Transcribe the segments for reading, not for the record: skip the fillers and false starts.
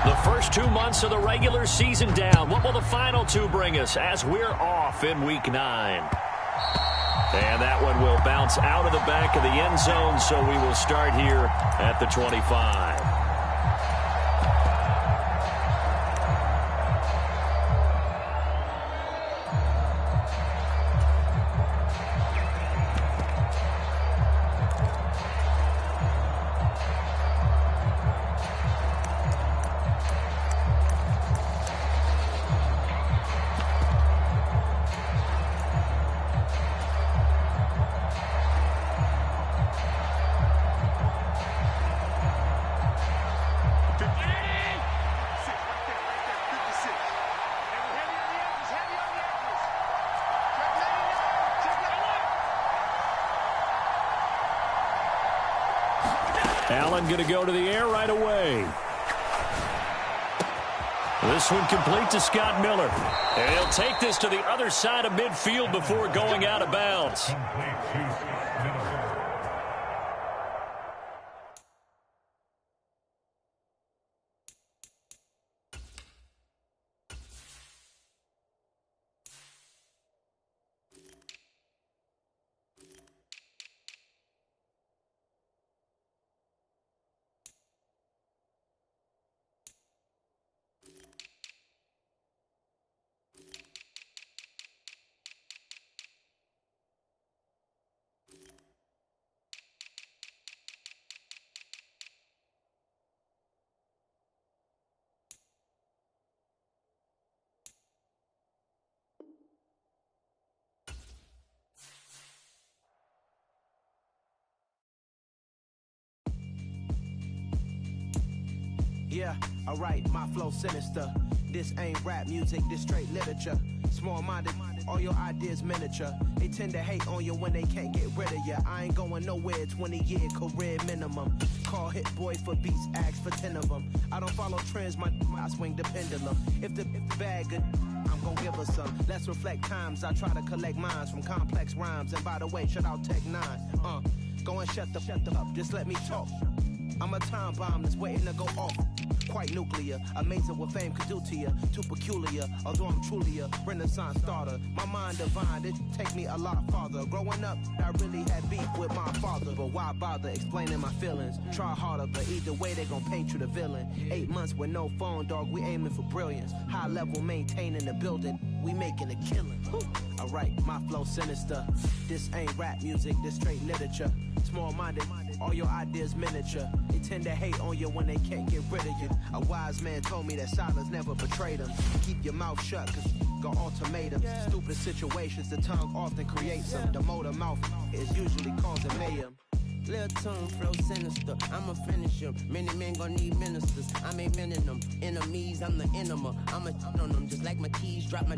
The first 2 months of the regular season down. What will the final two bring us as we're off in Week 9? And that one will bounce out of the back of the end zone, so we will start here at the 25. Allen going to go to the air right away. This one complete to Scott Miller. And he'll take this to the other side of midfield before going out of bounds. Yeah, alright, my flow sinister. This ain't rap music, this straight literature. Small-minded, all your ideas miniature. They tend to hate on you when they can't get rid of you. I ain't going nowhere, 20-year career minimum. Call hit boy for beats, ask for 10 of them. I don't follow trends, I swing the pendulum. If the bag good, I'm gon' give her some. Let's reflect times, I try to collect minds from complex rhymes. And by the way, shout out Tech 9. Go and shut the up, just let me talk. I'm a time bomb that's waiting to go off. Quite nuclear, amazing what fame could do to you. Too peculiar, although I'm truly a renaissance starter. My mind divine, it take me a lot farther. Growing up, I really had beef with my father. But why bother explaining my feelings? Try harder, but either way they gon' paint you the villain. 8 months with no phone, dog, we aiming for brilliance. High level maintaining the building, we making a killing. Alright, my flow sinister. This ain't rap music, this straight literature. Small-minded, all your ideas miniature. They tend to hate on you when they can't get rid of you. A wise man told me that silence never betrayed them. Keep your mouth shut, cause got ultimatums. Stupid situations, the tongue often creates them. The motor mouth is usually causing mayhem. Lil' tune, flow sinister, I'ma finish him. Many men gon' need ministers, I'm aiming them. Enemies, I'm the enema, I'ma on them. Just like my keys, drop my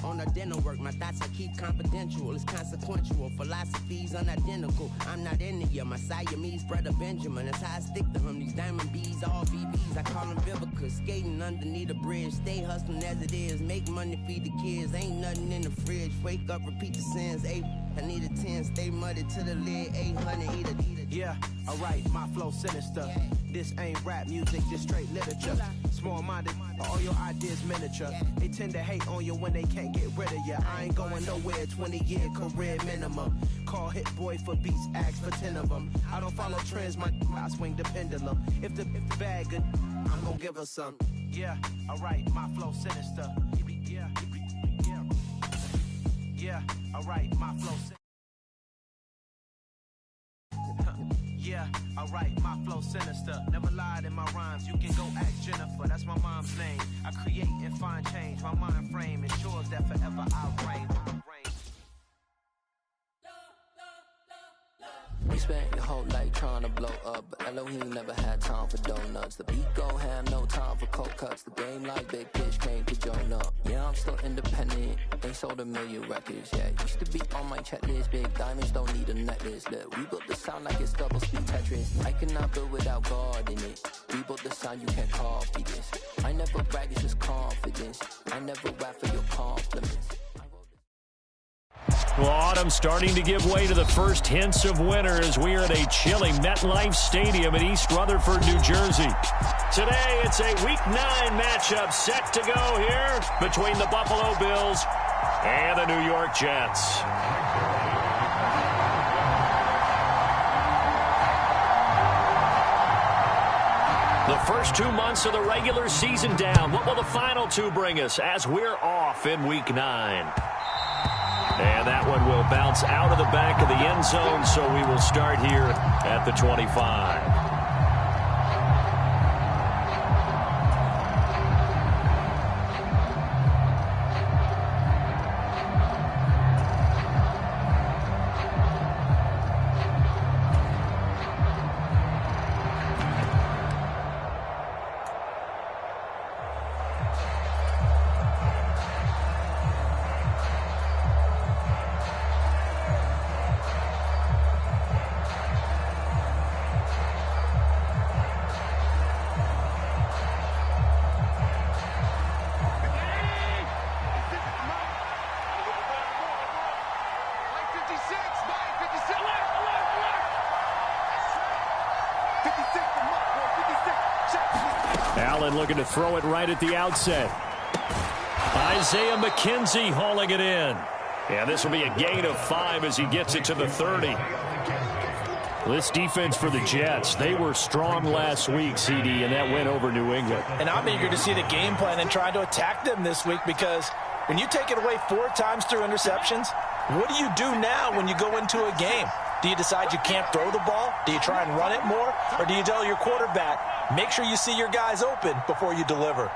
on the dinner work. My thoughts I keep confidential, it's consequential. Philosophies unidentical, I'm not in it yet. My Siamese brother Benjamin, that's how I stick to him. These diamond bees, all BBs, I call them Vivica. Skating underneath the bridge, stay hustling as it is. Make money, feed the kids, ain't nothing in the fridge. Wake up, repeat the sins, I need a 10, stay muddy to the lid, 800, eat it. Yeah, alright, my flow sinister. This ain't rap music, this straight literature. Small-minded, all your ideas miniature. They tend to hate on you when they can't get rid of you. I ain't going nowhere, 20-year career minimum. Call hit boy for beats, ask for 10 of them. I don't follow trends, I swing the pendulum. If the bag good, I'm gon' give her some. Yeah, alright, my flow sinister. Yeah, alright, my flow sinister. Yeah, alright, my flow sinister. Never lied in my rhymes, you can go ask Jennifer, that's my mom's name. I create and find change, my mind frame ensures that forever I reign. We spent your whole life trying to blow up, but Elohim never had time for donuts. The beat go ham, no time for cold cuts. The game like big pitch came to join up. Yeah, I'm still independent, ain't sold a million records yet. Used to be on my checklist, big diamonds don't need a necklace. Look, we built the sound like it's double speed Tetris. I cannot build without God in it. We built the sound, you can't copy this. I never brag, it's just confidence. I never rap for your compliments. Well, autumn starting to give way to the first hints of winter as we are at a chilly MetLife Stadium in East Rutherford, New Jersey. Today, it's a Week 9 matchup set to go here between the Buffalo Bills and the New York Jets. The first 2 months of the regular season down. What will the final 2 bring us as we're off in Week 9? And that one will bounce out of the back of the end zone, so we will start here at the 25. Allen looking to throw it right at the outset. Isaiah McKenzie hauling it in. Yeah, this will be a gain of 5 as he gets it to the 30. This defense for the Jets, they were strong last week, CD, and that went over New England. And I'm eager to see the game plan and try to attack them this week, because when you take it away 4 times through interceptions, what do you do now when you go into a game? Do you decide you can't throw the ball? Do you try and run it more? Or do you tell your quarterback, make sure you see your guys open before you deliver?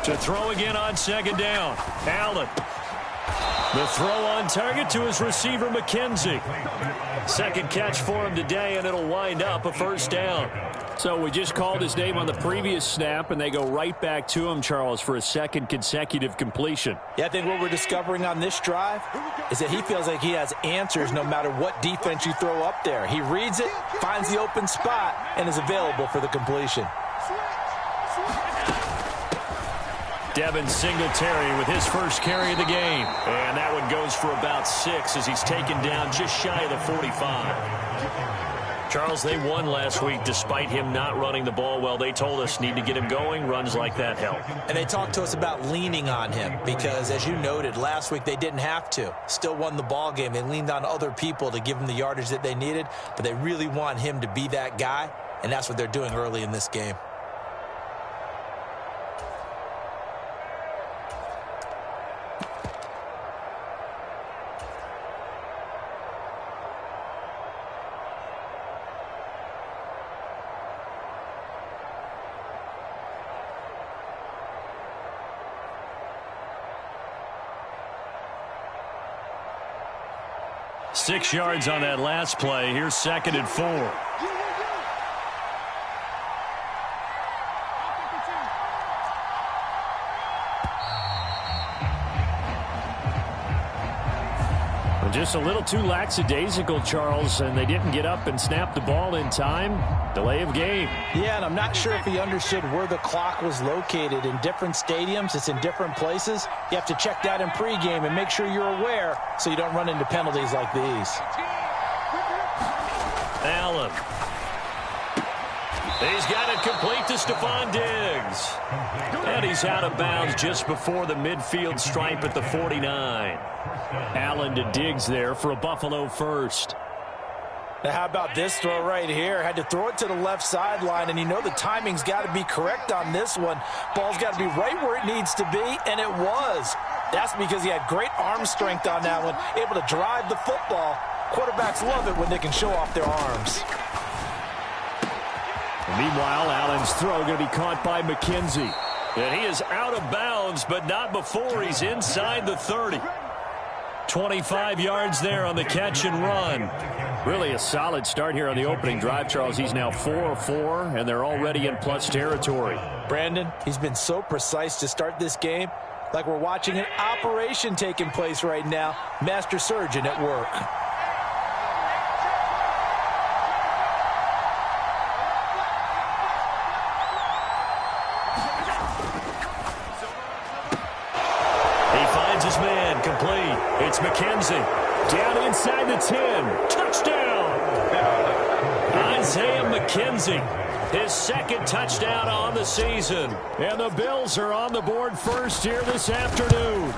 To throw again on second down. Allen. The throw on target to his receiver, McKenzie. Second catch for him today, and it'll wind up a first down. So we just called his name on the previous snap, and they go right back to him, Charles, for a second consecutive completion. Yeah, I think what we're discovering on this drive is that he feels like he has answers no matter what defense you throw up there. He reads it, finds the open spot, and is available for the completion. Devin Singletary with his first carry of the game. And that one goes for about 6 as he's taken down just shy of the 45. Charles, they won last week despite him not running the ball well. They told us need to get him going. Runs like that help. And they talked to us about leaning on him because, as you noted, last week they didn't have to. Still won the ball game. They leaned on other people to give them the yardage that they needed, but they really want him to be that guy, and that's what they're doing early in this game. Six yards on that last play. Here's 2nd and 4. Just a little too lackadaisical, Charles, and they didn't get up and snap the ball in time. Delay of game. Yeah, and I'm not sure if he understood where the clock was located. In different stadiums, it's in different places. You have to check that in pregame and make sure you're aware so you don't run into penalties like these. Allen. He's got it complete to Stephon Diggs. And he's out of bounds just before the midfield stripe at the 49. Allen to Diggs there for a Buffalo first. Now, how about this throw right here? Had to throw it to the left sideline, and you know the timing's got to be correct on this one. Ball's got to be right where it needs to be, and it was. That's because he had great arm strength on that one, able to drive the football. Quarterbacks love it when they can show off their arms. Meanwhile, Allen's throw going to be caught by McKenzie. And he is out of bounds, but not before he's inside the 30. 25 yards there on the catch and run. Really a solid start here on the opening drive, Charles. He's now 4 of 4, and they're already in plus territory. Brandon, he's been so precise to start this game, like we're watching an operation taking place right now. Master surgeon at work. It's McKenzie. Down inside the 10. Touchdown. Isaiah McKenzie. His second touchdown on the season. And the Bills are on the board first here this afternoon.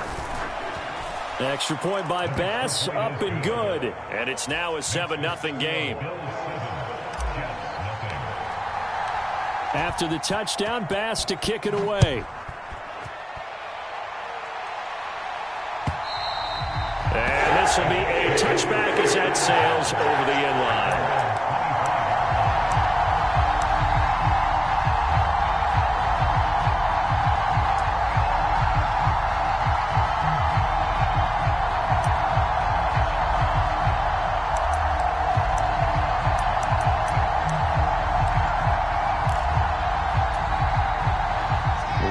Extra point by Bass, up and good. And it's now a 7-0 game. After the touchdown, Bass to kick it away. And this will be a touchback as that sails over the end line.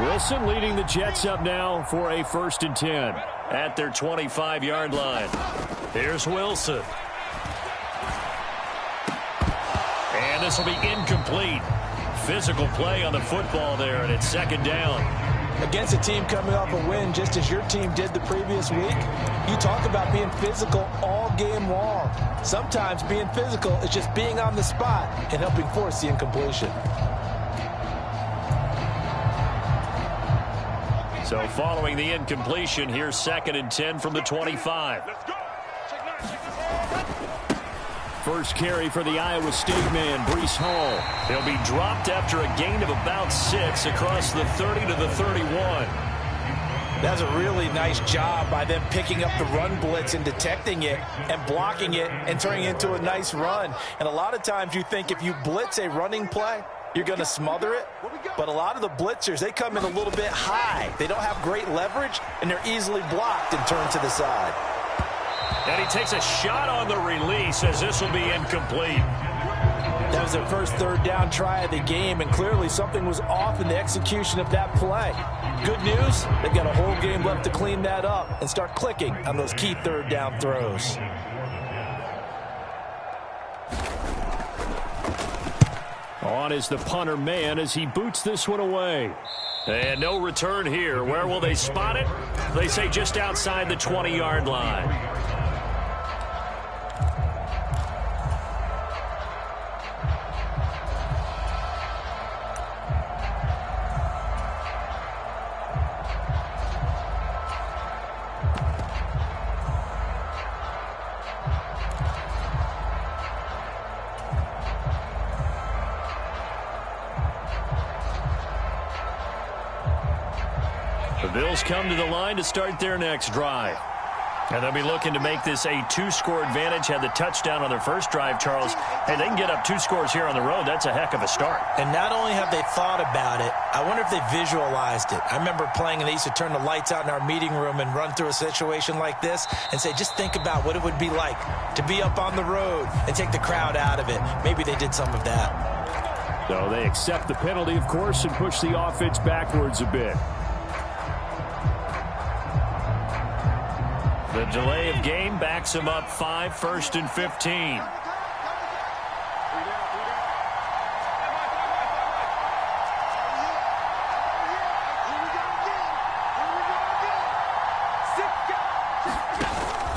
Wilson leading the Jets up now for a 1st and 10 at their 25-yard line. Here's Wilson. And this will be incomplete. Physical play on the football there, and it's 2nd down. Against a team coming off a win, just as your team did the previous week, you talk about being physical all game long. Sometimes being physical is just being on the spot and helping force the incompletion. So following the incompletion, here's 2nd and 10 from the 25. First carry for the Iowa State man, Breece Hall. He'll be dropped after a gain of about 6 across the 30 to the 31. That's a really nice job by them picking up the run blitz and detecting it and blocking it and turning it into a nice run. And a lot of times you think if you blitz a running play, you're going to smother it. But a lot of the blitzers, they come in a little bit high. They don't have great leverage, and they're easily blocked and turned to the side. And he takes a shot on the release as this will be incomplete. That was their first 3rd down try of the game, and clearly something was off in the execution of that play. Good news, they've got a whole game left to clean that up and start clicking on those key 3rd down throws. On is the punter man as he boots this one away. And no return here. Where will they spot it? They say just outside the 20-yard line. The Bills come to the line to start their next drive. And they'll be looking to make this a 2-score advantage. Had the touchdown on their first drive, Charles. Hey, they can get up 2 scores here on the road. That's a heck of a start. And not only have they thought about it, I wonder if they visualized it. I remember playing, and they used to turn the lights out in our meeting room and run through a situation like this and say, just think about what it would be like to be up on the road and take the crowd out of it. Maybe they did some of that. So they accept the penalty, of course, and push the offense backwards a bit. The delay of game backs him up 5, 1st and 15.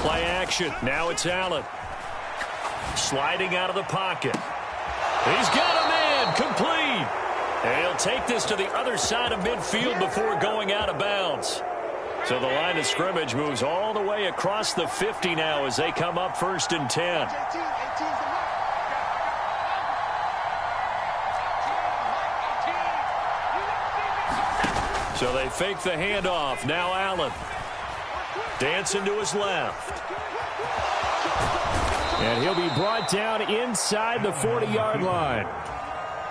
Play action. Now it's Allen. Sliding out of the pocket. He's got a man. Complete. And he'll take this to the other side of midfield before going out of bounds. So the line of scrimmage moves all the way across the 50 now as they come up 1st and 10. So they fake the handoff. Now Allen. Dancing to his left. And he'll be brought down inside the 40-yard line.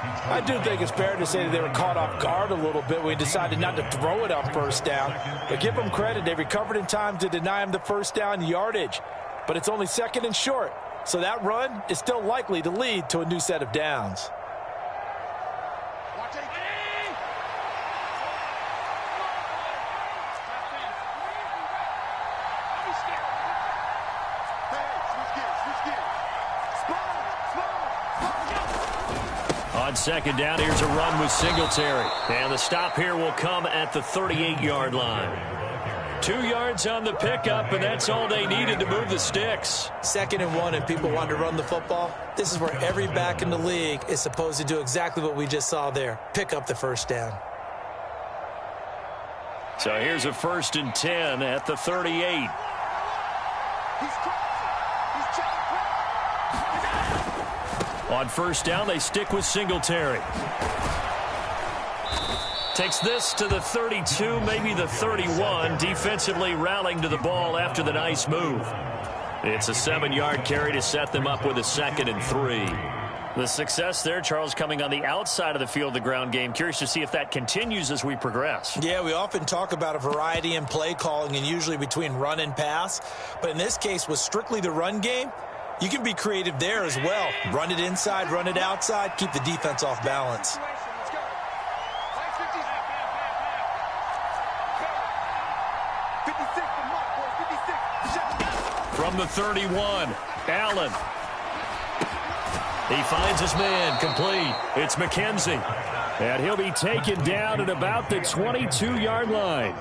I do think it's fair to say that they were caught off guard a little bit when he decided not to throw it on 1st down. But give them credit. They recovered in time to deny him the 1st down yardage. But it's only 2nd and short. So that run is still likely to lead to a new set of downs. On 2nd down, here's a run with Singletary. And the stop here will come at the 38-yard line. 2 yards on the pickup, and that's all they needed to move the sticks. 2nd and 1, and people want to run the football. This is where every back in the league is supposed to do exactly what we just saw there. Pick up the first down. So here's a 1st and 10 at the 38. On 1st down, they stick with Singletary. Takes this to the 32, maybe the 31, defensively rallying to the ball after the nice move. It's a 7-yard carry to set them up with a 2nd and 3. The success there, Charles, coming on the outside of the field, the ground game. Curious to see if that continues as we progress. Yeah, we often talk about a variety in play calling and usually between run and pass. But in this case, with strictly the run game, you can be creative there as well. Run it inside, run it outside, keep the defense off balance. From the 31, Allen. He finds his man, complete. It's McKenzie. And he'll be taken down at about the 22-yard line.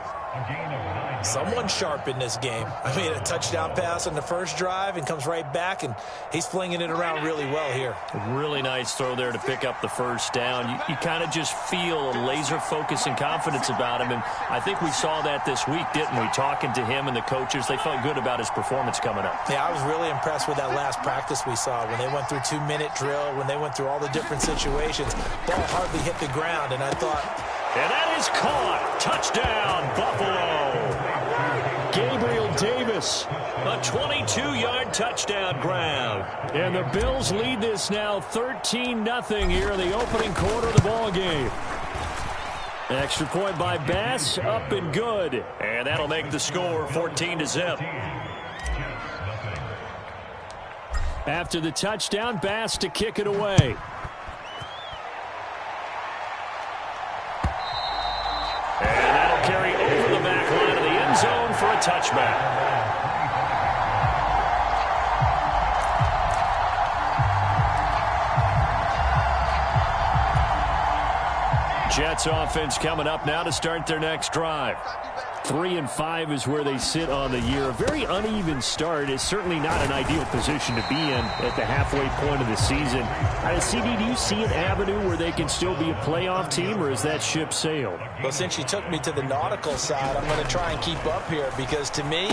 Someone sharp in this game. I mean, a touchdown pass on the first drive and comes right back, and he's flinging it around really well here. Really nice throw there to pick up the first down. You kind of just feel a laser focus and confidence about him, and I think we saw that this week, didn't we? Talking to him and the coaches, they felt good about his performance coming up. Yeah, I was really impressed with that last practice we saw when they went through 2-minute drill, when they went through all the different situations. Ball hardly hit the ground, and I thought... And that is caught. Touchdown, Buffalo. Gabriel Davis, a 22-yard touchdown grab. And the Bills lead this now 13-0 here in the opening quarter of the ball game. Extra point by Bass, up and good. And that'll make the score 14-0. After the touchdown, Bass to kick it away. And that'll carry over the back line of the end zone for a touchback. Jets offense coming up now to start their next drive. 3-5 is where they sit on the year. A very uneven start is certainly not an ideal position to be in at the halfway point of the season. CD, do you see an avenue where they can still be a playoff team, or is that ship sailed? Well, since you took me to the nautical side, I'm going to try and keep up here because, to me,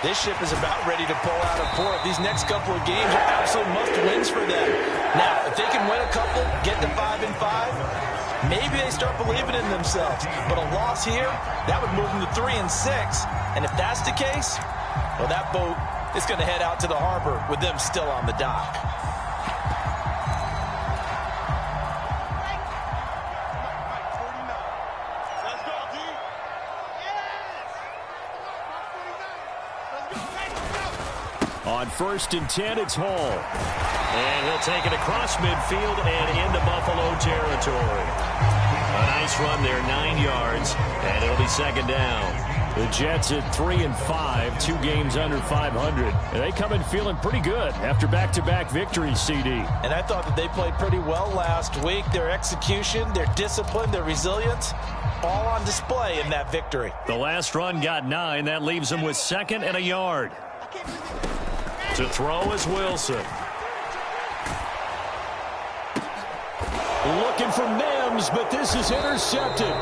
this ship is about ready to pull out of port. These next couple of games are absolute must-wins for them. Now, if they can win a couple, get to 5-5, maybe they start believing in themselves. But a loss here, that would move them to 3-6. And if that's the case, well, that boat is going to head out to the harbor with them still on the dock. On 1st and 10, it's Hall. And he'll take it across midfield and into Buffalo territory. A nice run there, 9 yards, and it'll be 2nd down. The Jets at 3-5, 2 games under 500. And they come in feeling pretty good after back-to-back victories, CD. And I thought that they played pretty well last week. Their execution, their discipline, their resilience, all on display in that victory. The last run got 9. That leaves them with 2nd and a yard. To throw is Wilson. Looking for Mims, but this is intercepted.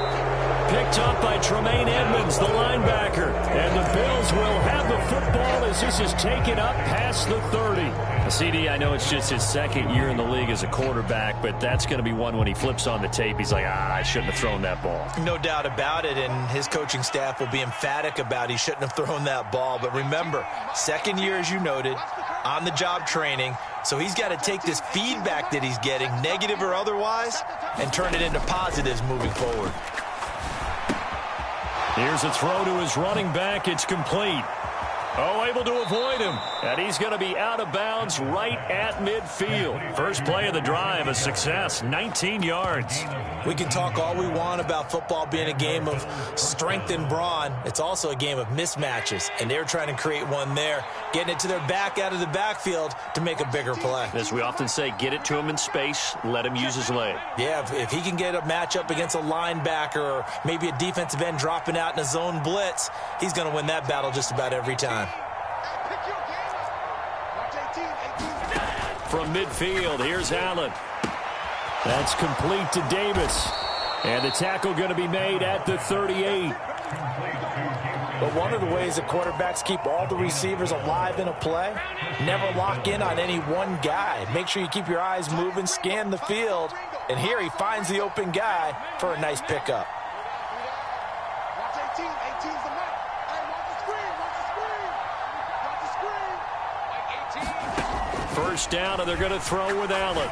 Picked up by Tremaine Edmonds, the linebacker. And the Bills will have the football as this is taken up past the 30. CD, I know it's just his 2nd year in the league as a quarterback, but that's going to be one when he flips on the tape. He's like, I shouldn't have thrown that ball. No doubt about it, and his coaching staff will be emphatic about he shouldn't have thrown that ball. But remember, 2nd year, as you noted, on-the-job training. So he's got to take this feedback that he's getting, negative or otherwise, and turn it into positives moving forward. Here's a throw to his running back. It's complete. Oh, able to avoid him. And he's going to be out of bounds right at midfield. First play of the drive, a success, 19 yards. We can talk all we want about football being a game of strength and brawn. It's also a game of mismatches, and they're trying to create one there, getting it to their back out of the backfield to make a bigger play. As we often say, get it to him in space, let him use his leg. Yeah, if he can get a matchup against a linebacker or maybe a defensive end dropping out in a zone blitz, he's going to win that battle just about every time. From midfield, here's Allen. That's complete to Davis. And the tackle going to be made at the 38. But one of the ways that quarterbacks keep all the receivers alive in a play, never lock in on any one guy. Make sure you keep your eyes moving, scan the field. And here he finds the open guy for a nice pickup. First down, and they're going to throw with Allen.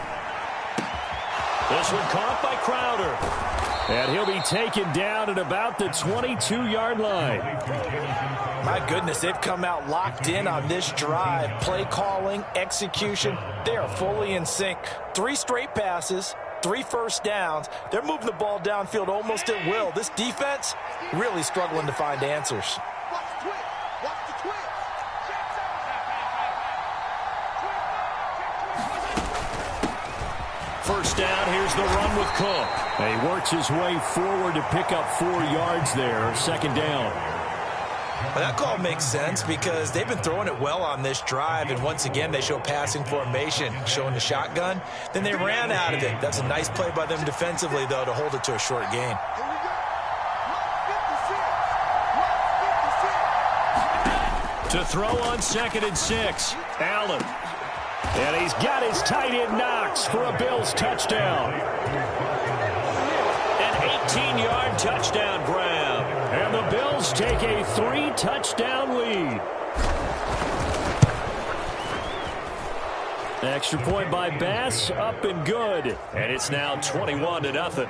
This one caught by Crowder. And he'll be taken down at about the 22-yard line. My goodness, they've come out locked in on this drive. Play calling, execution, they are fully in sync. 3 straight passes, 3 first downs. They're moving the ball downfield almost at will. This defense really struggling to find answers. First down, here's the run with Cook. And he works his way forward to pick up 4 yards there, second down. Well, that call makes sense because they've been throwing it well on this drive, and once again they show passing formation, showing the shotgun. Then they ran out of it. That's a nice play by them defensively, though, to hold it to a short gain. To throw on 2nd and 6, Allen. And he's got his tight end Knox for a Bills touchdown. An 18-yard touchdown grab. And the Bills take a 3-touchdown lead. Extra point by Bass, up and good. And it's now 21-0.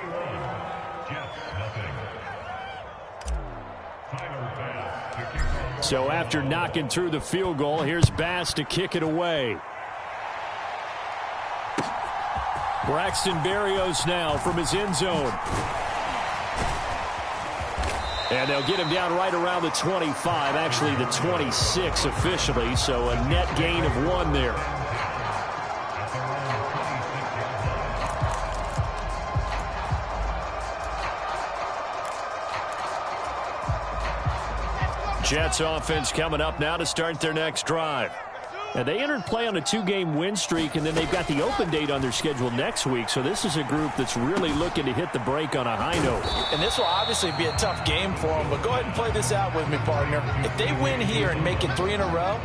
So after knocking through the field goal, here's Bass to kick it away. Braxton Berrios now from his end zone. And they'll get him down right around the 25, actually the 26 officially, so a net gain of 1 there. Jets offense coming up now to start their next drive. And they entered play on a 2-game win streak, and then they've got the open date on their schedule next week. So this is a group that's really looking to hit the break on a high note. And this will obviously be a tough game for them, but go ahead and play this out with me, partner. If they win here and make it 3 in a row,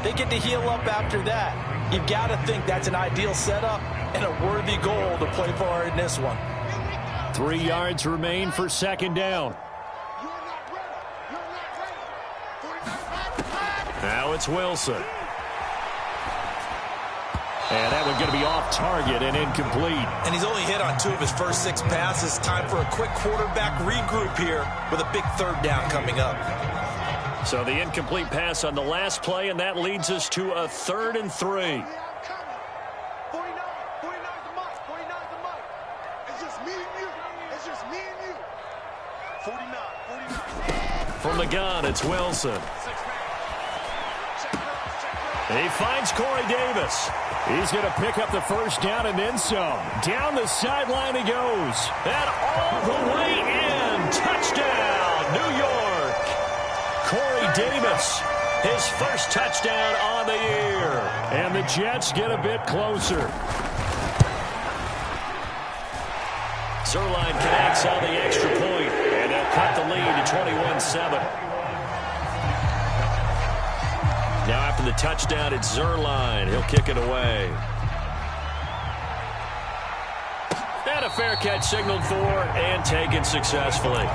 they get to heal up after that. You've got to think that's an ideal setup and a worthy goal to play for in this one. 3 yards remain for second down. Now it's Wilson. And that one going to be off target and incomplete. And he's only hit on 2 of his first 6 passes. Time for a quick quarterback regroup here with a big 3rd down coming up. So the incomplete pass on the last play, and that leads us to a 3rd and 3. From the gun, it's Wilson. He finds Corey Davis. He's going to pick up the first down and then some. Down the sideline he goes. And all the way in. Touchdown, New York. Corey Davis, his first touchdown on the year. And the Jets get a bit closer. Zerline connects on the extra point, and they'll cut the lead to 21-7. Now after the touchdown, it's Zerline. He'll kick it away. And a fair catch signaled for and taken successfully.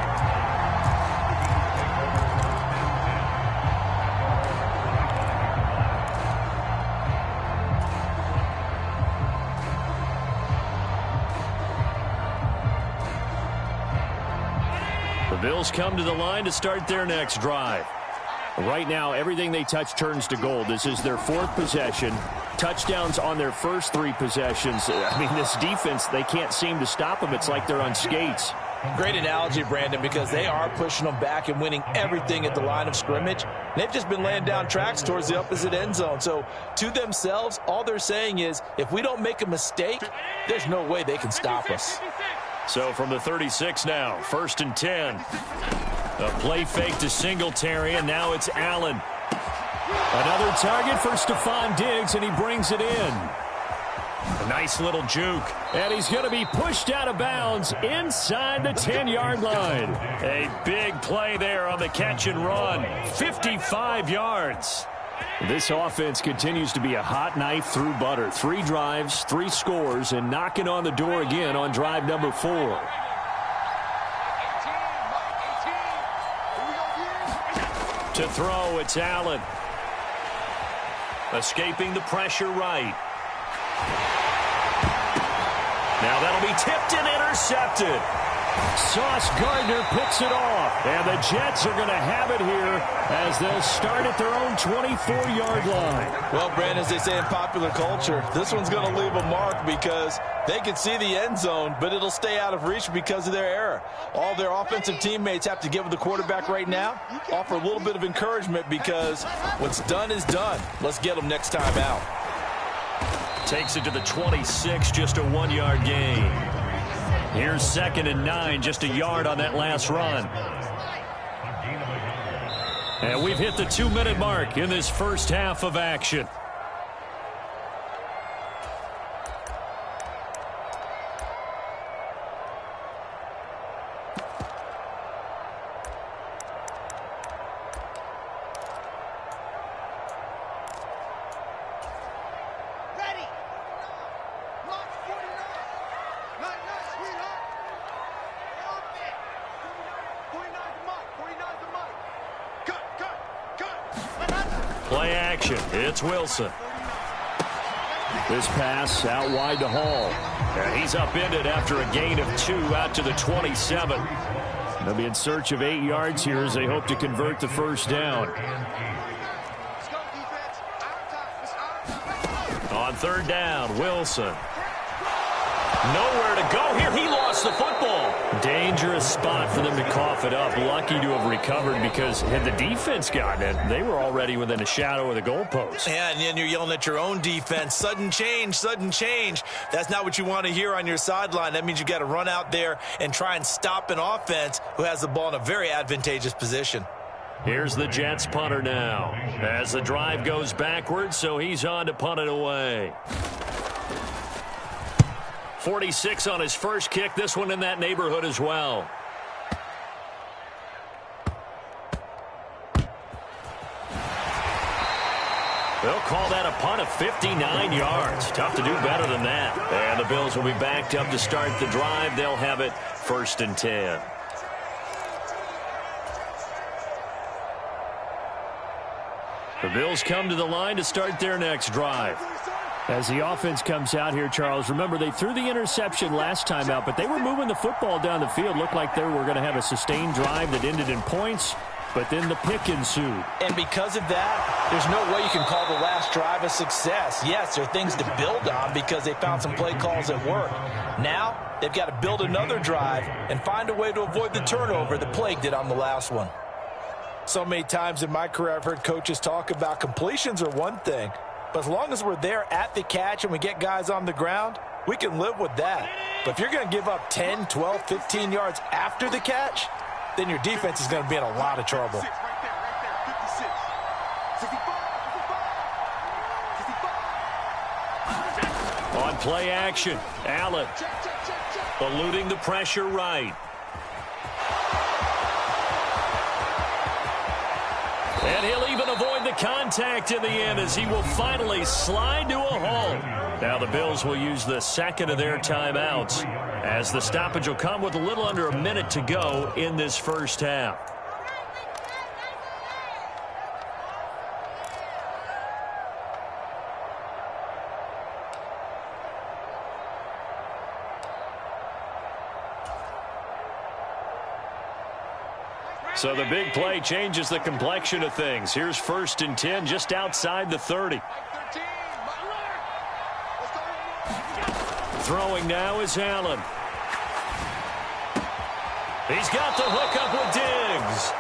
The Bills come to the line to start their next drive. Right now, everything they touch turns to gold. This is their 4th possession. Touchdowns on their first 3 possessions. I mean, this defense, they can't seem to stop them. It's like they're on skates. Great analogy, Brandon, because they are pushing them back and winning everything at the line of scrimmage. They've just been laying down tracks towards the opposite end zone. So to themselves, all they're saying is, if we don't make a mistake, there's no way they can stop us. So from the 36 now, 1st and 10. A play fake to Singletary, and now it's Allen. Another target for Stephon Diggs, and he brings it in. A nice little juke. And he's going to be pushed out of bounds inside the 10-yard line. A big play there on the catch and run. 55 yards. This offense continues to be a hot knife through butter. 3 drives, 3 scores, and knocking on the door again on drive number 4. To throw, it's Allen. Escaping the pressure right. Now that'll be tipped and intercepted. Sauce Gardner picks it off. And the Jets are going to have it here as they'll start at their own 24-yard line. Well, Brandon, as they say in popular culture, this one's going to leave a mark because they can see the end zone, but it'll stay out of reach because of their error. All their offensive teammates have to give the quarterback right now, offer a little bit of encouragement because what's done is done. Let's get them next time out. Takes it to the 26, just a 1-yard gain. Here's 2nd and 9, just a yard on that last run. And we've hit the 2-minute mark in this first half of action. Play action. It's Wilson. This pass out wide to Hall. And he's upended after a gain of 2 out to the 27. They'll be in search of 8 yards here as they hope to convert the first down. On 3rd down, Wilson. Nowhere to go here. He lost the football. Dangerous spot for them to cough it up. Lucky to have recovered because had the defense gotten it, they were already within a shadow of the goalpost. Yeah, and then you're yelling at your own defense. Sudden change, sudden change. That's not what you want to hear on your sideline. That means you got to run out there and try and stop an offense who has the ball in a very advantageous position. Here's the Jets punter now as the drive goes backwards, so he's on to punt it away. 46 on his first kick. This one in that neighborhood as well. They'll call that a punt of 59 yards. Tough to do better than that. And the Bills will be backed up to start the drive. They'll have it 1st and 10. The Bills come to the line to start their next drive. As the offense comes out here, Charles, remember they threw the interception last time out, but they were moving the football down the field. Looked like they were going to have a sustained drive that ended in points, but then the pick ensued. And because of that, there's no way you can call the last drive a success. Yes, there are things to build on because they found some play calls that work. Now, they've got to build another drive and find a way to avoid the turnover that plagued it on the last one. So many times in my career, I've heard coaches talk about completions are one thing. But as long as we're there at the catch and we get guys on the ground, we can live with that. But if you're going to give up 10, 12, 15 yards after the catch, then your defense is going to be in a lot of trouble. On play action, Allen eluding the pressure right. And he'll even avoid the contact in the end as he will finally slide to a halt. Now the Bills will use the second of their timeouts as the stoppage will come with a little under a minute to go in this first half. So the big play changes the complexion of things. Here's 1st and 10 just outside the 30. Throwing now is Allen. He's got the hook up with Diggs.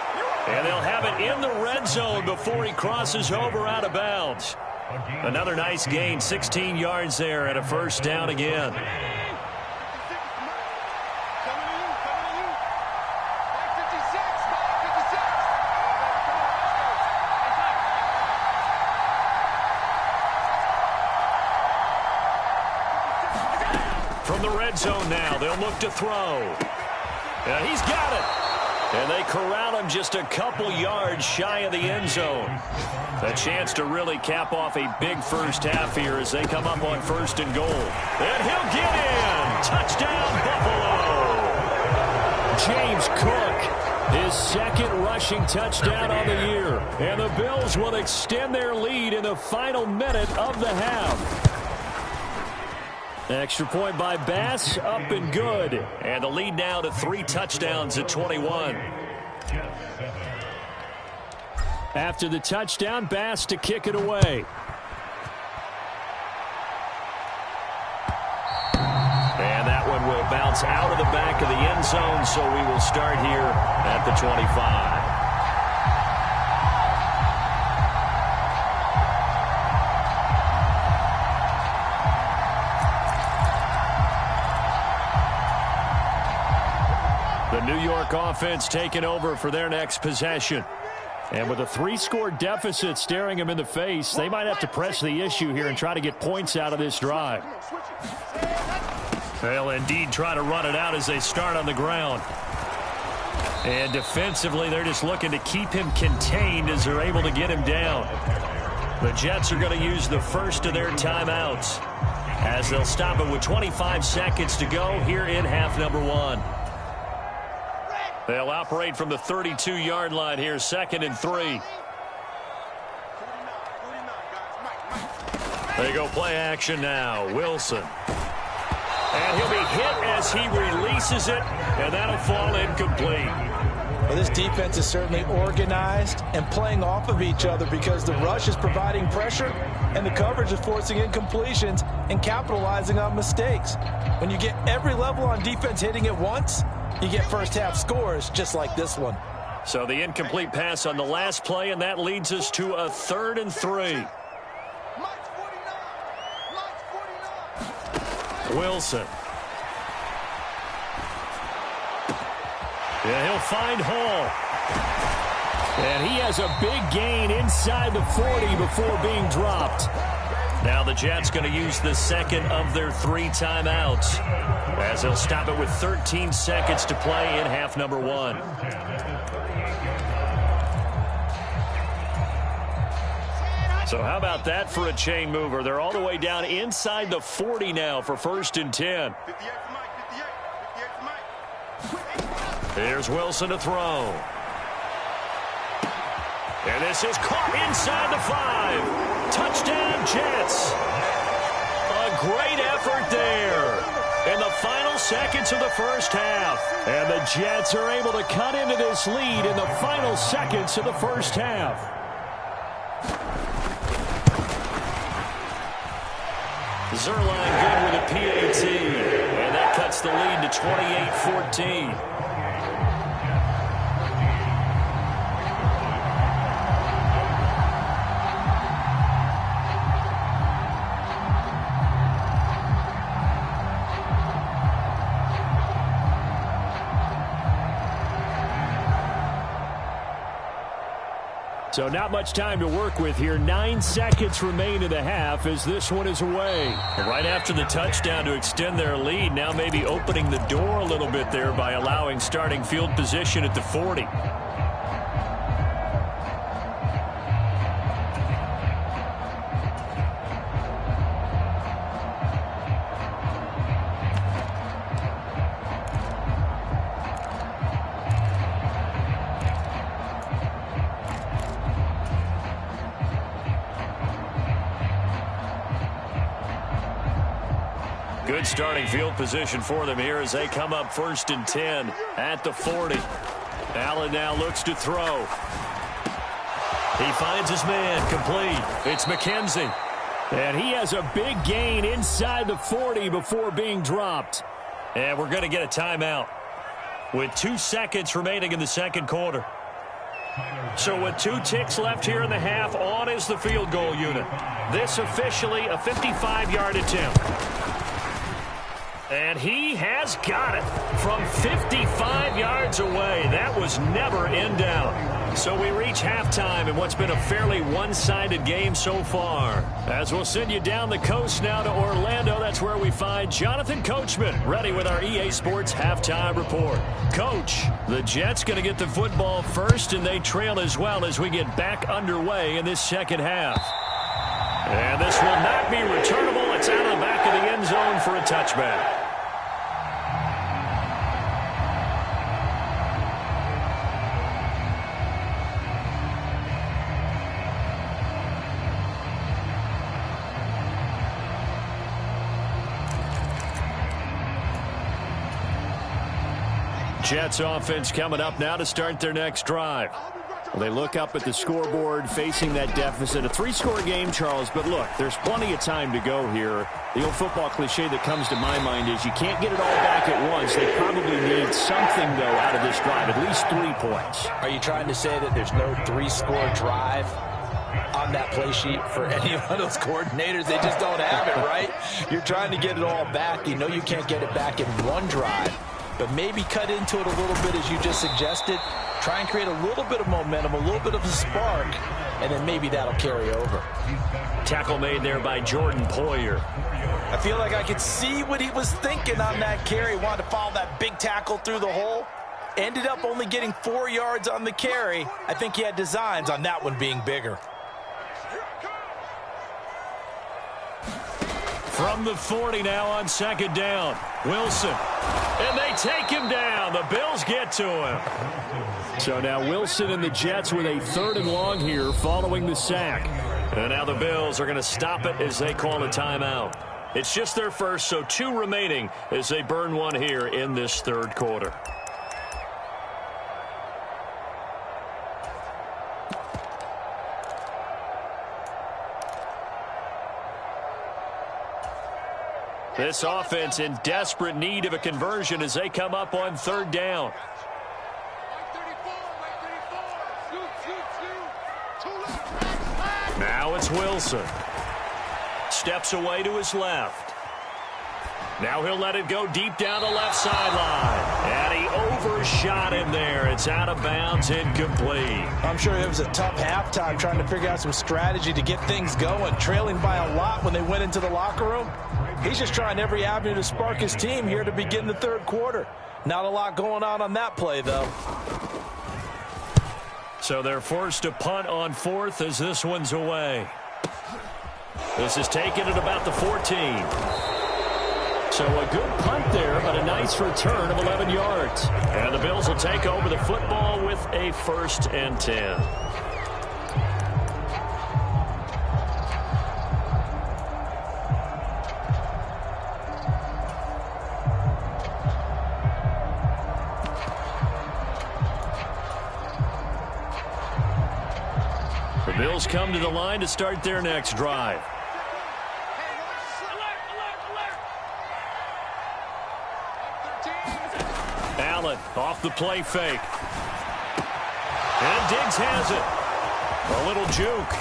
And they'll have it in the red zone before he crosses over out of bounds. Another nice gain, 16 yards there and a 1st down again. From the red zone now, they'll look to throw. And he's got it. And they corral him just a couple yards shy of the end zone. A chance to really cap off a big first half here as they come up on 1st and goal. And he'll get in. Touchdown, Buffalo. James Cook, his 2nd rushing touchdown on the year. And the Bills will extend their lead in the final minute of the half. Extra point by Bass, up and good. And the lead now to 3 touchdowns at 21. After the touchdown, Bass to kick it away. And that one will bounce out of the back of the end zone, so we will start here at the 25. The New York offense taking over for their next possession. And with a 3-score deficit staring them in the face, they might have to press the issue here and try to get points out of this drive. They'll indeed try to run it out as they start on the ground. And defensively, they're just looking to keep him contained as they're able to get him down. The Jets are going to use the first of their timeouts as they'll stop it with 25 seconds to go here in half number 1. They'll operate from the 32-yard line here, 2nd and 3. They go play action now. Wilson. And he'll be hit as he releases it, and that'll fall incomplete. Well, this defense is certainly organized and playing off of each other because the rush is providing pressure and the coverage is forcing incompletions and capitalizing on mistakes. When you get every level on defense hitting at once, you get first-half scores just like this one. So the incomplete pass on the last play, and that leads us to a 3rd and 3. Wilson. Yeah, he'll find Hall. And he has a big gain inside the 40 before being dropped. Now the Jets going to use the 2nd of their 3 timeouts as they'll stop it with 13 seconds to play in half number 1. So how about that for a chain mover? They're all the way down inside the 40 now for 1st and 10. Here's Wilson to throw. And this is caught inside the 5. Touchdown, Jets. A great effort there in the final seconds of the first half. And the Jets are able to cut into this lead in the final seconds of the first half. Zerline good with a PAT. And that cuts the lead to 28-14. So not much time to work with here. 9 seconds remain in the half as this one is away. Right after the touchdown to extend their lead, now maybe opening the door a little bit there by allowing starting field position at the 40. Good starting field position for them here as they come up 1st and 10 at the 40. Allen now looks to throw. He finds his man, complete. It's McKenzie. And he has a big gain inside the 40 before being dropped. And we're going to get a timeout with 2 seconds remaining in the second quarter. So with 2 ticks left here in the half, on is the field goal unit. This officially a 55-yard attempt. And he has got it from 55 yards away. That was never in doubt. So we reach halftime in what's been a fairly one-sided game so far. As we'll send you down the coast now to Orlando, that's where we find Jonathan Coachman ready with our EA Sports Halftime Report. Coach, the Jets going to get the football first, and they trail as well as we get back underway in this second half. And this will not be returnable. It's out of the back of the end zone for a touchback. Jets offense coming up now to start their next drive. Well, they look up at the scoreboard facing that deficit. A 3-score game, Charles, but look, there's plenty of time to go here. The old football cliche that comes to my mind is you can't get it all back at once. They probably need something, though, out of this drive, at least 3 points. Are you trying to say that there's no 3-score drive on that play sheet for any one of those coordinators? They just don't have it, right? You're trying to get it all back. You know you can't get it back in one drive, but maybe cut into it a little bit as you just suggested. Try and create a little bit of momentum, a little bit of a spark, and then maybe that'll carry over. Tackle made there by Jordan Poyer. I feel like I could see what he was thinking on that carry. Wanted to follow that big tackle through the hole. Ended up only getting 4 yards on the carry. I think he had designs on that one being bigger. From the 40 now on second down. Wilson. And they take him down. The Bills get to him. So now Wilson and the Jets with a 3rd and long here following the sack. And now the Bills are going to stop it as they call a timeout. It's just their first, so 2 remaining as they burn one here in this 3rd quarter. This offense in desperate need of a conversion as they come up on 3rd down. Now it's Wilson. Steps away to his left. Now he'll let it go deep down the left sideline. And he overshot him there. It's out of bounds, incomplete. I'm sure it was a tough halftime trying to figure out some strategy to get things going. Trailing by a lot when they went into the locker room. He's just trying every avenue to spark his team here to begin the 3rd quarter. Not a lot going on that play, though. So they're forced to punt on 4th as this one's away. This is taken at about the 14. So a good punt there, but a nice return of 11 yards. And the Bills will take over the football with a 1st and 10. The Bills come to the line to start their next drive. Allen off the play fake. And Diggs has it. A little juke.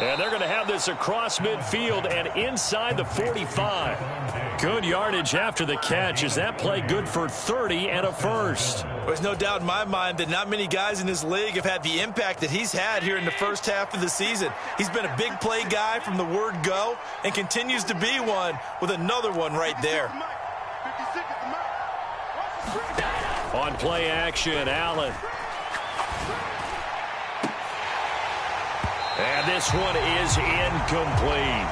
And they're going to have this across midfield and inside the 45. Good yardage after the catch. Is that play good for 30 and a 1st? There's no doubt in my mind that not many guys in this league have had the impact that he's had here in the first half of the season. He's been a big play guy from the word go and continues to be one with another one right there. On play action, Allen. And this one is incomplete.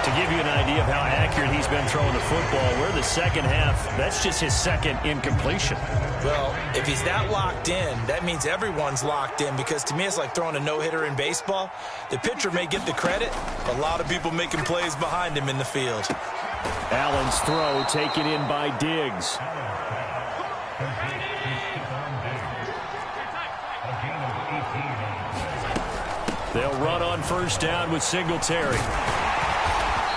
To give you an idea of how accurate he's been throwing the football, we're in the second half. That's just his 2nd incompletion. Well, if he's that locked in, that means everyone's locked in, because to me it's like throwing a no-hitter in baseball. The pitcher may get the credit, but a lot of people making plays behind him in the field. Allen's throw taken in by Diggs. on first down with Singletary.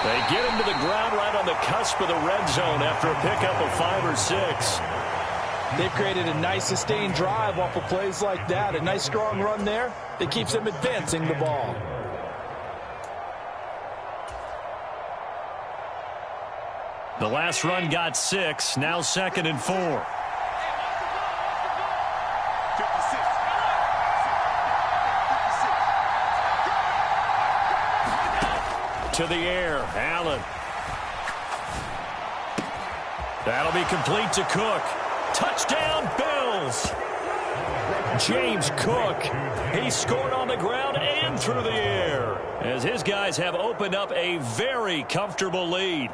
They get him to the ground right on the cusp of the red zone after a pickup of 5 or 6. They've created a nice sustained drive off of plays like that. A nice strong run there that keeps them advancing the ball. The last run got 6. Now 2nd and 4. To the air, Allen. That'll be complete to Cook. Touchdown, Bills. James Cook. He scored on the ground and through the air as his guys have opened up a very comfortable lead.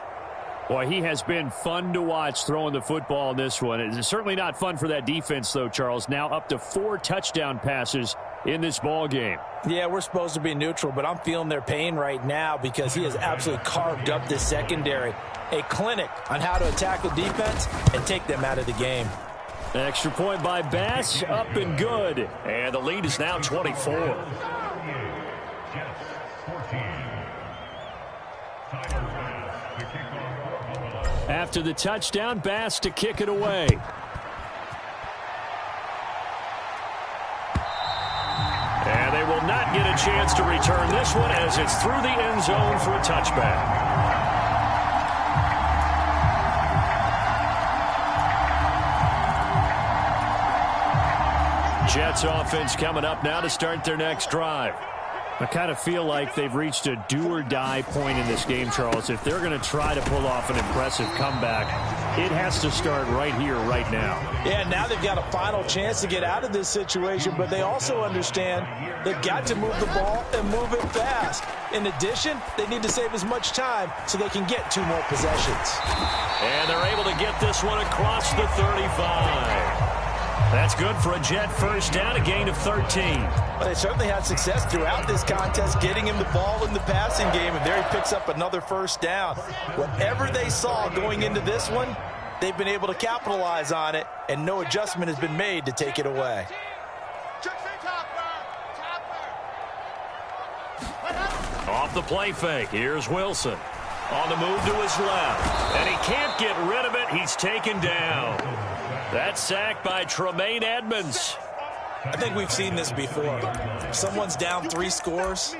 Boy, he has been fun to watch throwing the football in this one. It's certainly not fun for that defense, though, Charles. Now up to 4 touchdown passes in this ball game. Yeah, we're supposed to be neutral, but I'm feeling their pain right now because he has absolutely carved up this secondary. A clinic on how to attack the defense and take them out of the game. Extra point by Bass, up and good. And the lead is now 24. After the touchdown, Bass to kick it away. And they will not get a chance to return this one as it's through the end zone for a touchback. Jets offense coming up now to start their next drive. I kind of feel like they've reached a do-or-die point in this game, Charles. If they're going to try to pull off an impressive comeback, it has to start right here, right now. Yeah, now they've got a final chance to get out of this situation, but they also understand they've got to move the ball and move it fast. In addition, they need to save as much time so they can get 2 more possessions. And they're able to get this one across the 35. That's good for a Jet first down, a gain of 13. But they certainly had success throughout this contest, getting him the ball in the passing game, and there he picks up another first down. Whatever they saw going into this one, they've been able to capitalize on it, and no adjustment has been made to take it away. Off the play fake, here's Wilson. On the move to his left, and he can't get rid of it. He's taken down. That's sacked by Tremaine Edmonds. I think we've seen this before. If someone's down 3 scores,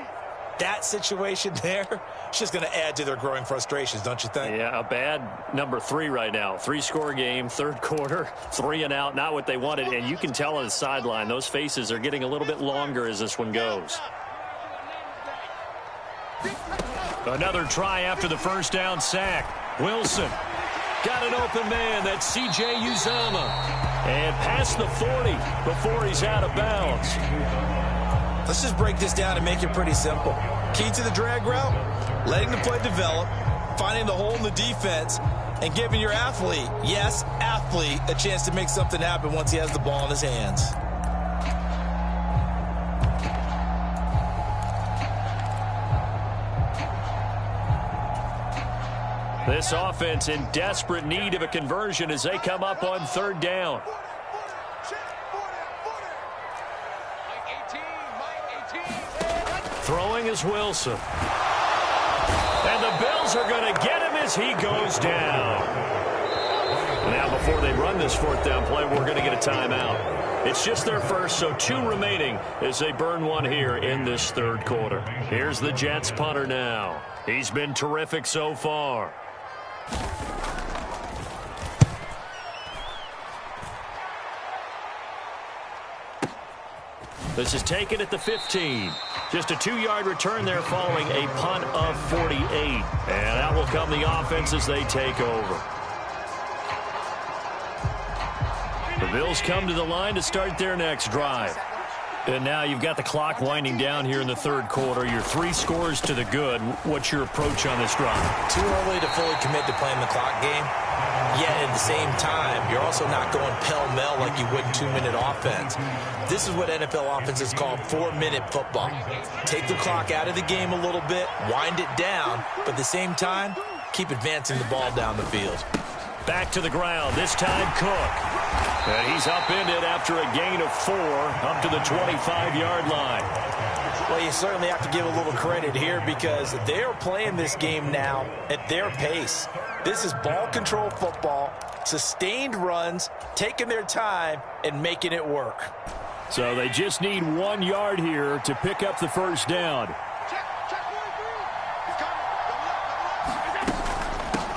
that situation there, it's just going to add to their growing frustrations, don't you think? Yeah, a bad number 3 right now. 3-score game, 3rd quarter, 3 and out, not what they wanted. And you can tell on the sideline, those faces are getting a little bit longer as this one goes. Another try after the first down sack. Wilson. Got an open man. That's C.J. Uzomah. And past the 40 before he's out of bounds. Let's just break this down and make it pretty simple. Key to the drag route, letting the play develop, finding the hole in the defense, and giving your athlete, yes, athlete, a chance to make something happen once he has the ball in his hands. This offense in desperate need of a conversion as they come up on 3rd down. Throwing is Wilson. And the Bills are going to get him as he goes down. Now before they run this 4th down play, we're going to get a timeout. It's just their first, so 2 remaining as they burn one here in this 3rd quarter. Here's the Jets punter now. He's been terrific so far. This is taken at the 15. Just a 2-yard return there following a punt of 48. And out will come the offense as they take over. The Bills come to the line to start their next drive. And now you've got the clock winding down here in the 3rd quarter. You're 3 scores to the good. What's your approach on this drive? Too early to fully commit to playing the clock game. Yet at the same time, you're also not going pell-mell like you would in 2-minute offense. This is what NFL offenses call 4-minute football. Take the clock out of the game a little bit, wind it down, but at the same time, keep advancing the ball down the field. Back to the ground, this time Cook. And he's upended after a gain of 4 up to the 25-yard line. Well, you certainly have to give a little credit here because they are playing this game now at their pace. This is ball control football, sustained runs, taking their time, and making it work. So they just need 1 yard here to pick up the first down.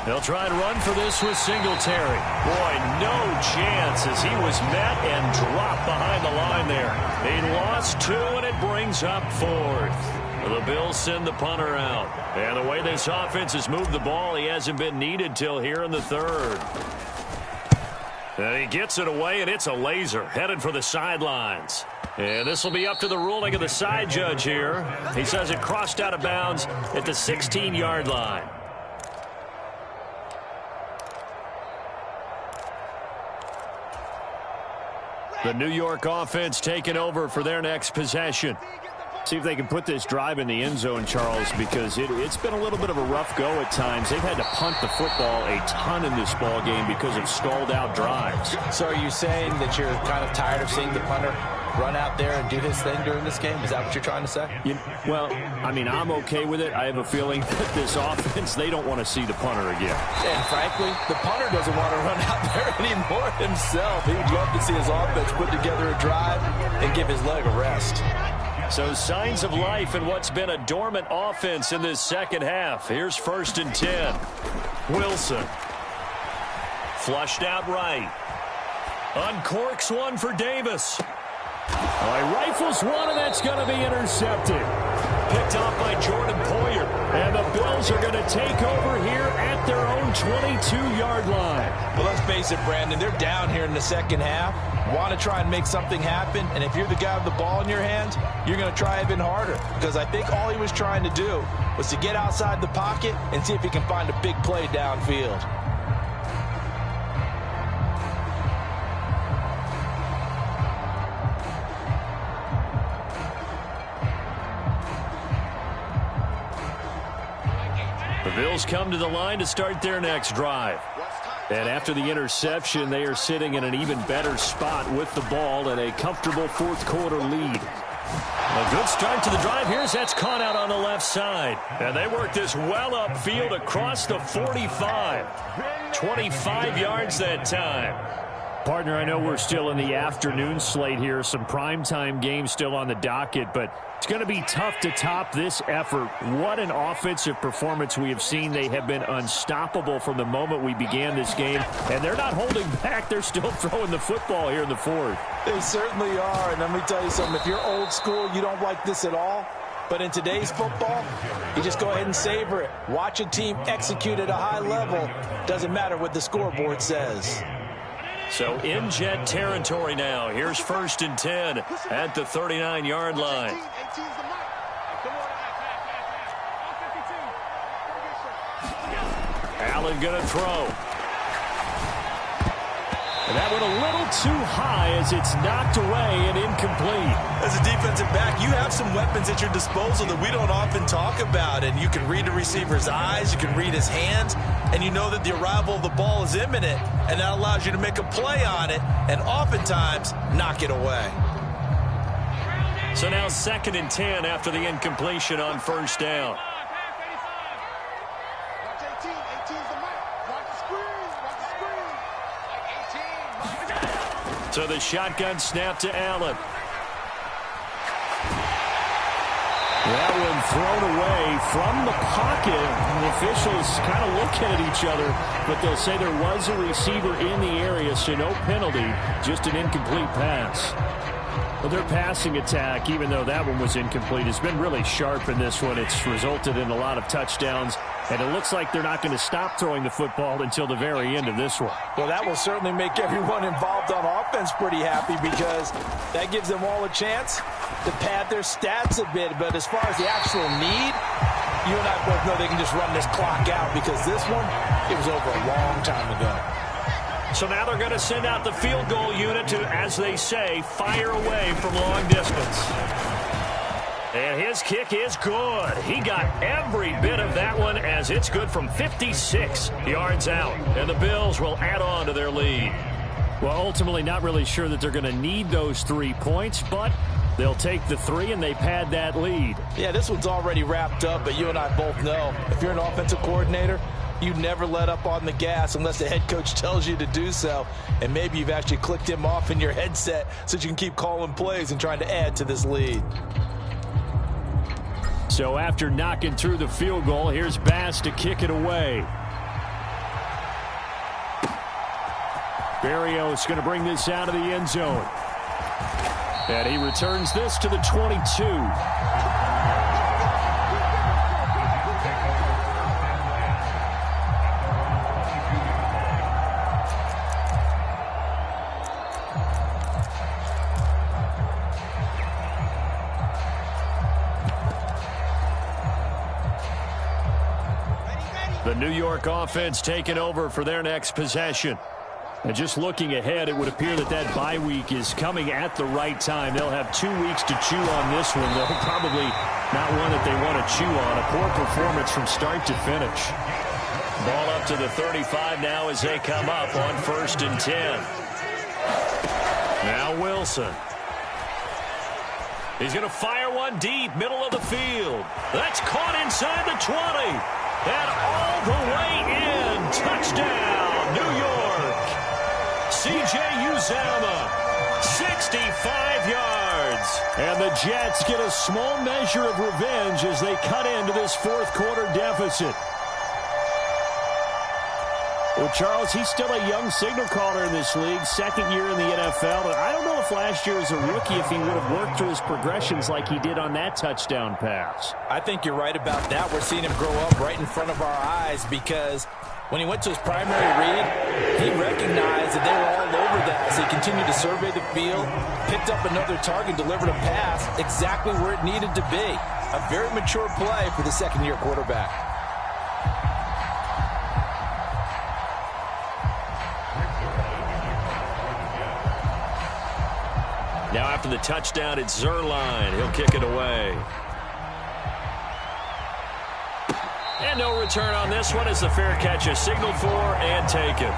They'll try and run for this with Singletary. Boy, no chance as he was met and dropped behind the line there. He lost 2, and it brings up 4th. The Bills send the punter out. And the way this offense has moved the ball, he hasn't been needed till here in the 3rd. And he gets it away, and it's a laser headed for the sidelines. And this will be up to the ruling of the side judge here. He says it crossed out of bounds at the 16-yard line. The New York offense taking over for their next possession. See if they can put this drive in the end zone, Charles, because it's been a little bit of a rough go at times. They've had to punt the football a ton in this ball game because of stalled-out drives. So are you saying that you're kind of tired of seeing the punter run out there and do his thing during this game? Is that what you're trying to say? Well, I mean, I'm okay with it. I have a feeling that this offense, they don't want to see the punter again. And frankly, the punter doesn't want to run out there anymore himself. He would love to see his offense put together a drive and give his leg a rest. So signs of life in what's been a dormant offense in this second half. Here's 1st and 10. Wilson. Flushed out right. Uncorks one for Davis. He rifles one, and that's going to be intercepted. Picked off by Jordan Poyer. And the Bills are going to take over here at their own 22-yard line. Well, let's face it, Brandon. They're down here in the second half. Want to try and make something happen. And if you're the guy with the ball in your hands, you're going to try even harder. Because I think all he was trying to do was to get outside the pocket and see if he can find a big play downfield. The Bills come to the line to start their next drive. And after the interception, they are sitting in an even better spot with the ball and a comfortable 4th quarter lead. A good start to the drive. That's caught out on the left side. And they work this well upfield across the 45. 25 yards that time. Partner, I know we're still in the afternoon slate here. Some primetime games still on the docket, but it's going to be tough to top this effort. What an offensive performance we have seen. They have been unstoppable from the moment we began this game, and they're not holding back. They're still throwing the football here in the 4th. They certainly are, and let me tell you something. If you're old school, you don't like this at all. But in today's football, you just go ahead and savor it. Watch a team execute at a high level. Doesn't matter what the scoreboard says. So in Jet territory now. Here's 1st and 10 at the 39-yard line. Allen going to throw. And that went a little too high as it's knocked away and incomplete. As a defensive back, you have some weapons at your disposal that we don't often talk about. And you can read the receiver's eyes, you can read his hands, and you know that the arrival of the ball is imminent. And that allows you to make a play on it and oftentimes knock it away. So now 2nd and 10 after the incompletion on 1st down. So the shotgun snap to Allen. That one thrown away from the pocket. The officials kind of looking at each other, but they'll say there was a receiver in the area, so no penalty, just an incomplete pass. Well, their passing attack, even though that one was incomplete, has been really sharp in this one. It's resulted in a lot of touchdowns, and it looks like they're not going to stop throwing the football until the very end of this one. Well, that will certainly make everyone involved on offense pretty happy because that gives them all a chance to pad their stats a bit. But as far as the actual need, you and I both know they can just run this clock out because this one, it was over a long time ago. So now they're going to send out the field goal unit to, as they say, fire away from long distance. And his kick is good. He got every bit of that one as it's good from 56 yards out. And the Bills will add on to their lead. Well, ultimately not really sure that they're going to need those 3 points, but They'll take the 3, and they pad that lead. Yeah, this one's already wrapped up, but you and I both know if you're an offensive coordinator, you never let up on the gas unless the head coach tells you to do so. And maybe you've actually clicked him off in your headset so you can keep calling plays and trying to add to this lead. So after knocking through the field goal, here's Bass to kick it away. Berrios going to bring this out of the end zone. And he returns this to the 22. The New York offense taking over for their next possession. And just looking ahead, it would appear that bye week is coming at the right time. They'll have 2 weeks to chew on this one, though probably not one that they want to chew on. A poor performance from start to finish. Ball up to the 35 now as they come up on 1st and 10. Now Wilson. He's going to fire one deep, middle of the field. That's caught inside the 20. And all the way in. Touchdown, New York. C.J. Uzomah, 65 yards. And the Jets get a small measure of revenge as they cut into this fourth quarter deficit. Well, Charles, he's still a young signal caller in this league, second year in the NFL. But I don't know if last year as a rookie, if he would have worked through his progressions like he did on that touchdown pass. I think you're right about that. We're seeing him grow up right in front of our eyes because when he went to his primary read, he recognized that they were all over that. So he continued to survey the field, picked up another target, delivered a pass exactly where it needed to be. A very mature play for the second-year quarterback. Now after the touchdown, it's Zuerlein. He'll kick it away. And no return on this one as the fair catch is signaled for and taken.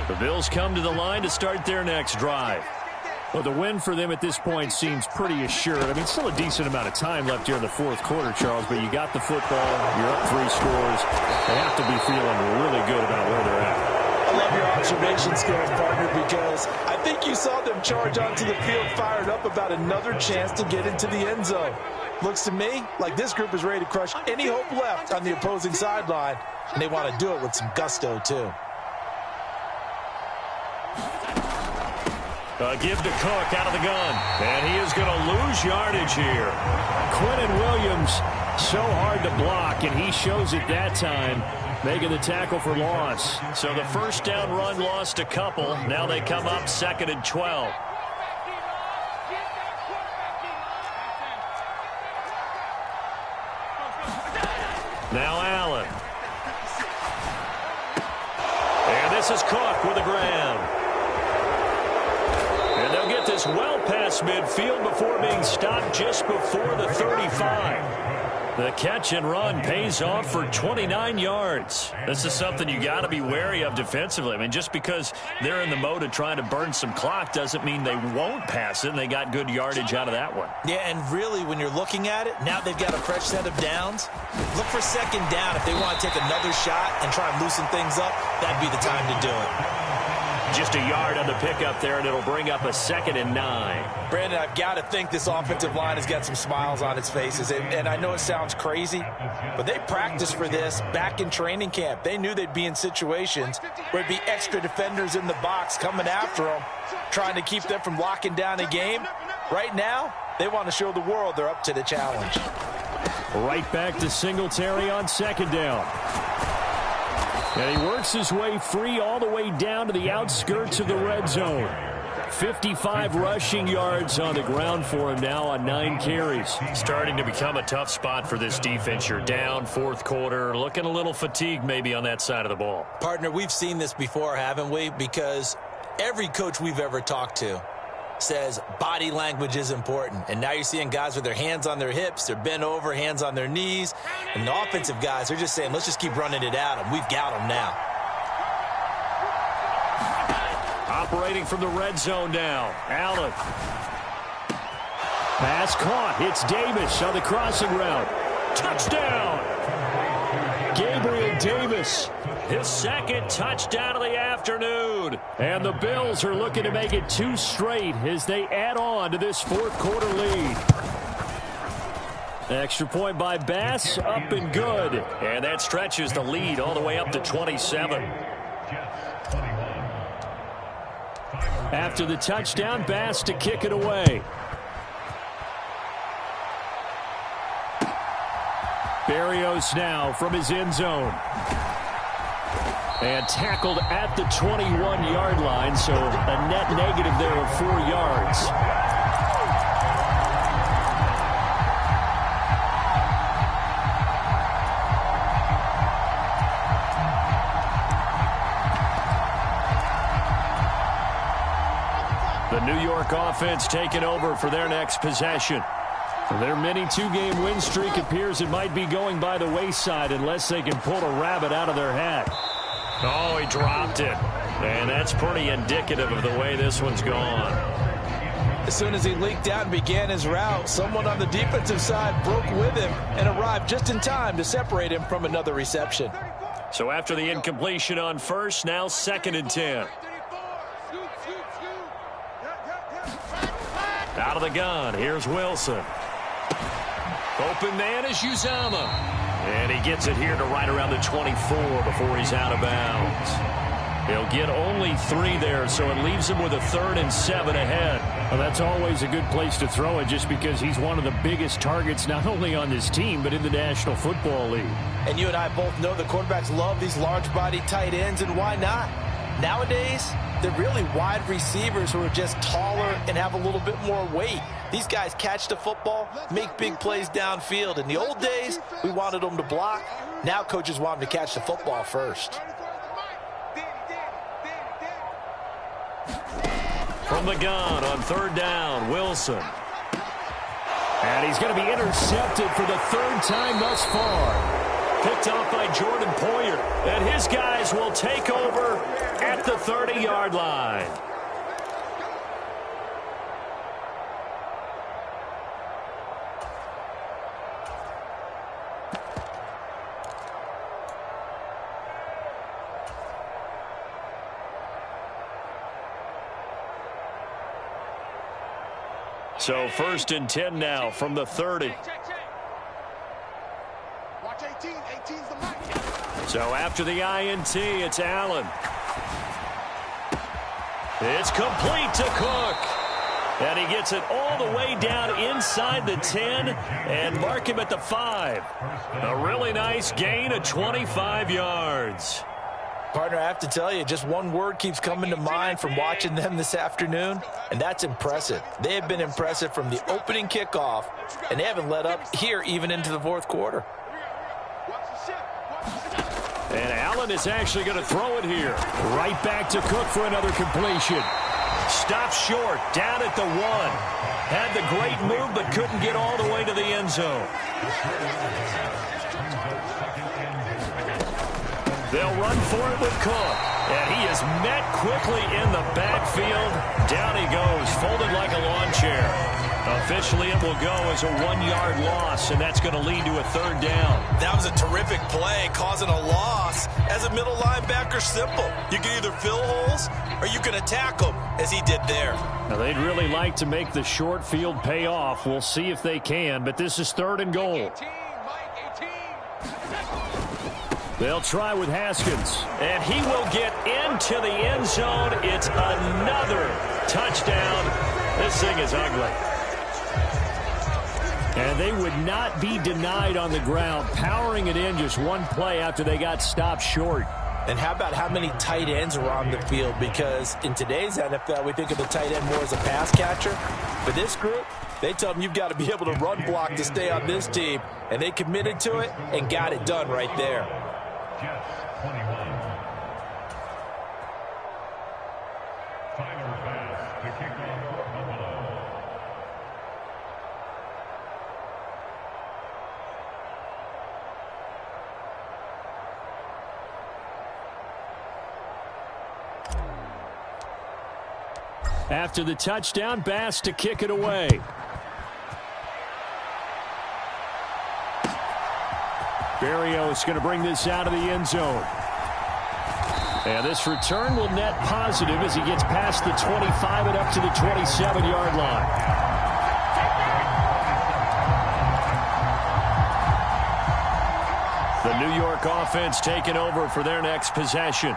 The Bills come to the line to start their next drive. Well, the win for them at this point seems pretty assured. I mean, still a decent amount of time left here in the fourth quarter, Charles, but you got the football, you're up 3 scores. They have to be feeling really good about where they're at. I love your observation skills, partner, because I think you saw them charge onto the field fired up about another chance to get into the end zone. Looks to me like this group is ready to crush any hope left on the opposing sideline, and they want to do it with some gusto, too. Give to Cook out of the gun. And he is going to lose yardage here. Quinnen Williams, so hard to block, and he shows it that time, making the tackle for loss. So the first down run lost a couple. Now they come up 2nd and 12. Now Allen. And this is Cook with the ground. And they'll get this well past midfield before being stopped just before the 35. The catch and run pays off for 29 yards. This is something you got to be wary of defensively. I mean, just because they're in the mode of trying to burn some clock doesn't mean they won't pass it, and they got good yardage out of that one. Yeah, and really, when you're looking at it, now they've got a fresh set of downs. Look for second down. If they want to take another shot and try and loosen things up, that'd be the time to do it. Just a yard on the pickup there, and it'll bring up a 2nd and 9. Brandon, I've got to think this offensive line has got some smiles on its faces. And I know it sounds crazy, but they practiced for this back in training camp. They knew they'd be in situations where it'd be extra defenders in the box coming after them, trying to keep them from locking down a game. Right now, they want to show the world they're up to the challenge. Right back to Singletary on 2nd down. And he works his way free all the way down to the outskirts of the red zone. 55 rushing yards on the ground for him now on 9 carries. Starting to become a tough spot for this defense. You're down, fourth quarter, looking a little fatigued maybe on that side of the ball. Partner, we've seen this before, haven't we? Because Every coach we've ever talked to says body language is important. And now you're seeing guys with their hands on their hips, they're bent over, hands on their knees. And the offensive guys are just saying, let's just keep running it at them. We've got them now. Operating from the red zone now. Allen. Pass caught. It's Davis on the crossing route. Touchdown! Gabriel Davis. His second touchdown of the afternoon. And the Bills are looking to make it 2 straight as they add on to this fourth quarter lead. Extra point by Bass, up and good. And that stretches the lead all the way up to 27. After the touchdown, Bass to kick it away. Berrios now from his end zone. And tackled at the 21-yard line, so a net negative there of 4 yards. The New York offense taking over for their next possession. Their mini 2-game win streak appears it might be going by the wayside unless they can pull a rabbit out of their hat. Oh, he dropped it. And that's pretty indicative of the way this one's gone. As soon as he leaked out and began his route, someone on the defensive side broke with him and arrived just in time to separate him from another reception. So after the incompletion on first, now 2nd and 10. Out of the gun, here's Wilson. Open man is Uzama. And he gets it here to right around the 24 before he's out of bounds. He'll get only 3 there, so it leaves him with a 3rd and 7 ahead. Well, that's always a good place to throw it just because he's one of the biggest targets not only on this team but in the National Football League. And you and I both know the quarterbacks love these large-body tight ends, and why not? Nowadays, they're really wide receivers who are just taller and have a little bit more weight. These guys catch the football, make big plays downfield. In the old days, we wanted them to block. Now coaches want them to catch the football first. From the gun on 3rd down, Wilson. And he's going to be intercepted for the 3rd time thus far. Picked off by Jordan Poyer. And his guys will take over at the 30-yard line. So 1st and 10 now from the 30. So after the INT, it's Allen. It's complete to Cook. And he gets it all the way down inside the 10 and mark him at the 5. A really nice gain of 25 yards. Partner, I have to tell you, just one word keeps coming to mind from watching them this afternoon, and that's impressive. They have been impressive from the opening kickoff, and they haven't let up here even into the 4th quarter. And Allen is actually going to throw it here. Right back to Cook for another completion. Stopped short, down at the 1. Had the great move, but couldn't get all the way to the end zone. They'll run for it with Cook. And he is met quickly in the backfield. Down he goes, folded like a lawn chair. Officially, it will go as a 1-yard loss, and that's going to lead to a 3rd down. That was a terrific play, causing a loss. As a middle linebacker, simple. You can either fill holes or you can attack them, as he did there. Now, they'd really like to make the short field pay off. We'll see if they can, but this is 3rd and goal. They'll try with Haskins. And he will get into the end zone. It's another touchdown. This thing is ugly. And they would not be denied on the ground, powering it in just one play after they got stopped short. And how about how many tight ends are on the field? Because in today's NFL, we think of the tight end more as a pass catcher. For this group, they tell them you've got to be able to run block to stay on this team. And they committed to it and got it done right there. After the touchdown, Bass to kick it away. Berrios going to bring this out of the end zone. And this return will net positive as he gets past the 25 and up to the 27-yard line. The New York offense taking over for their next possession.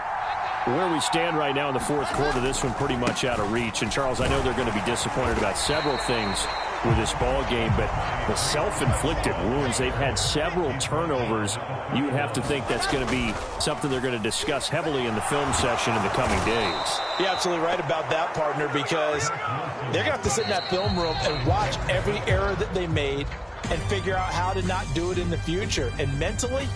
Where we stand right now in the fourth quarter, this one pretty much out of reach. And, Charles, I know they're going to be disappointed about several things with this ball game, but the self-inflicted wounds, they've had several turnovers. You would have to think that's going to be something they're going to discuss heavily in the film session in the coming days. You're absolutely right about that, partner, because they're going to have to sit in that film room and watch every error that they made and figure out how to not do it in the future. And mentally,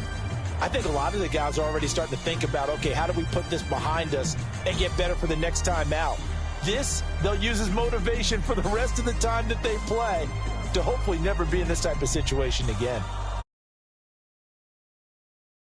I think a lot of the guys are already starting to think about, okay, how do we put this behind us and get better for the next time out? This, they'll use as motivation for the rest of the time that they play to hopefully never be in this type of situation again.